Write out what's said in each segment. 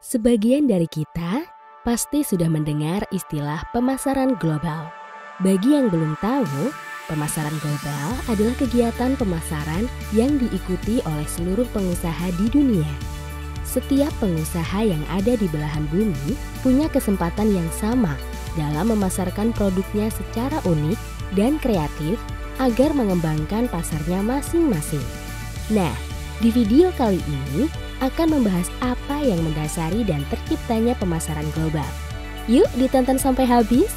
Sebagian dari kita pasti sudah mendengar istilah pemasaran global. Bagi yang belum tahu, pemasaran global adalah kegiatan pemasaran yang diikuti oleh seluruh pengusaha di dunia. Setiap pengusaha yang ada di belahan bumi punya kesempatan yang sama dalam memasarkan produknya secara unik dan kreatif agar mengembangkan pasarnya masing-masing. Nah, di video kali ini akan membahas apa yang mendasari dan terciptanya pemasaran global. Yuk ditonton sampai habis!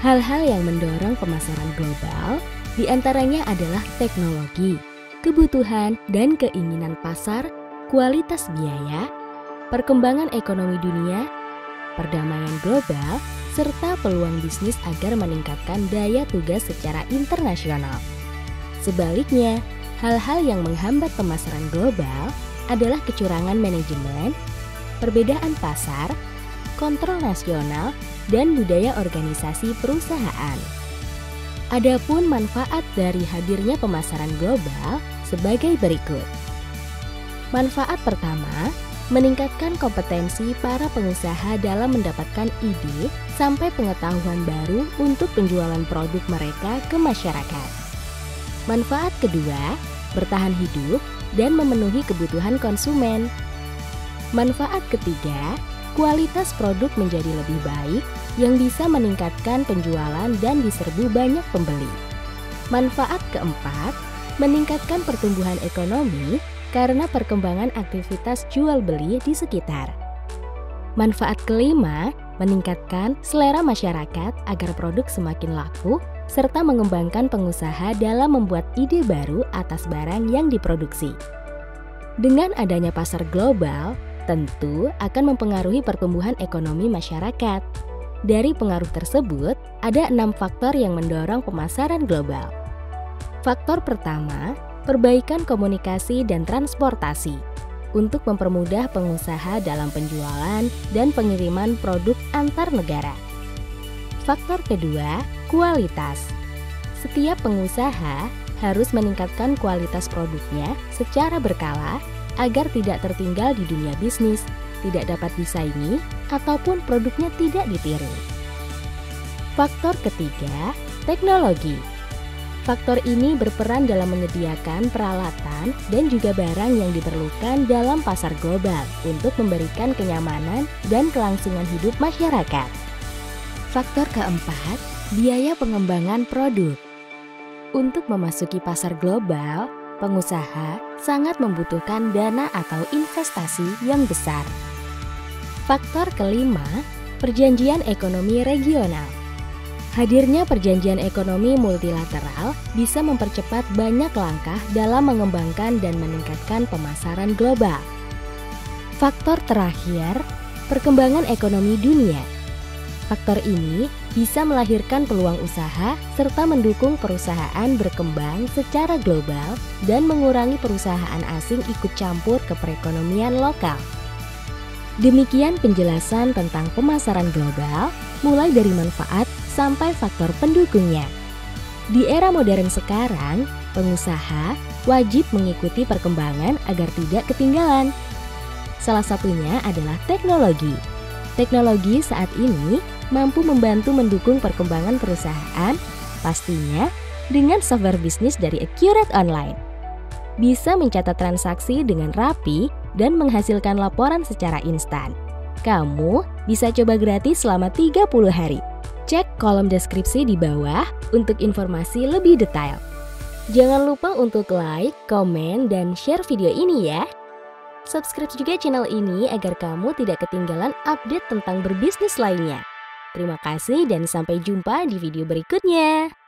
Hal-hal yang mendorong pemasaran global diantaranya adalah teknologi, kebutuhan dan keinginan pasar, kualitas biaya, perkembangan ekonomi dunia, perdamaian global, serta peluang bisnis agar meningkatkan daya tugas secara internasional. Sebaliknya, hal-hal yang menghambat pemasaran global adalah kecurangan manajemen, perbedaan pasar, kontrol nasional, dan budaya organisasi perusahaan. Adapun manfaat dari hadirnya pemasaran global sebagai berikut. Manfaat pertama, meningkatkan kompetensi para pengusaha dalam mendapatkan ide sampai pengetahuan baru untuk penjualan produk mereka ke masyarakat. Manfaat kedua, bertahan hidup dan memenuhi kebutuhan konsumen. Manfaat ketiga, kualitas produk menjadi lebih baik yang bisa meningkatkan penjualan dan diserbu banyak pembeli. Manfaat keempat, meningkatkan pertumbuhan ekonomi karena perkembangan aktivitas jual beli di sekitar. Manfaat kelima, meningkatkan selera masyarakat agar produk semakin laku serta mengembangkan pengusaha dalam membuat ide baru atas barang yang diproduksi. Dengan adanya pasar global, tentu akan mempengaruhi pertumbuhan ekonomi masyarakat. Dari pengaruh tersebut, ada 6 faktor yang mendorong pemasaran global. Faktor pertama, perbaikan komunikasi dan transportasi untuk mempermudah pengusaha dalam penjualan dan pengiriman produk antar negara. Faktor kedua, kualitas. Setiap pengusaha harus meningkatkan kualitas produknya secara berkala agar tidak tertinggal di dunia bisnis, tidak dapat disaingi, ataupun produknya tidak ditiru. Faktor ketiga, teknologi. Faktor ini berperan dalam menyediakan peralatan dan juga barang yang diperlukan dalam pasar global untuk memberikan kenyamanan dan kelangsungan hidup masyarakat. Faktor keempat, biaya pengembangan produk. Untuk memasuki pasar global, pengusaha sangat membutuhkan dana atau investasi yang besar. Faktor kelima, perjanjian ekonomi regional. Hadirnya perjanjian ekonomi multilateral bisa mempercepat banyak langkah dalam mengembangkan dan meningkatkan pemasaran global. Faktor terakhir, perkembangan ekonomi dunia. Faktor ini bisa melahirkan peluang usaha serta mendukung perusahaan berkembang secara global dan mengurangi perusahaan asing ikut campur ke perekonomian lokal. Demikian penjelasan tentang pemasaran global, mulai dari manfaat sampai faktor pendukungnya. Di era modern sekarang, pengusaha wajib mengikuti perkembangan agar tidak ketinggalan. Salah satunya adalah teknologi. Teknologi saat ini mampu membantu mendukung perkembangan perusahaan, pastinya dengan software bisnis dari Accurate Online. Bisa mencatat transaksi dengan rapi dan menghasilkan laporan secara instan. Kamu bisa coba gratis selama 30 hari. Cek kolom deskripsi di bawah untuk informasi lebih detail. Jangan lupa untuk like, komen, dan share video ini ya. Subscribe juga channel ini agar kamu tidak ketinggalan update tentang berbisnis lainnya. Terima kasih dan sampai jumpa di video berikutnya.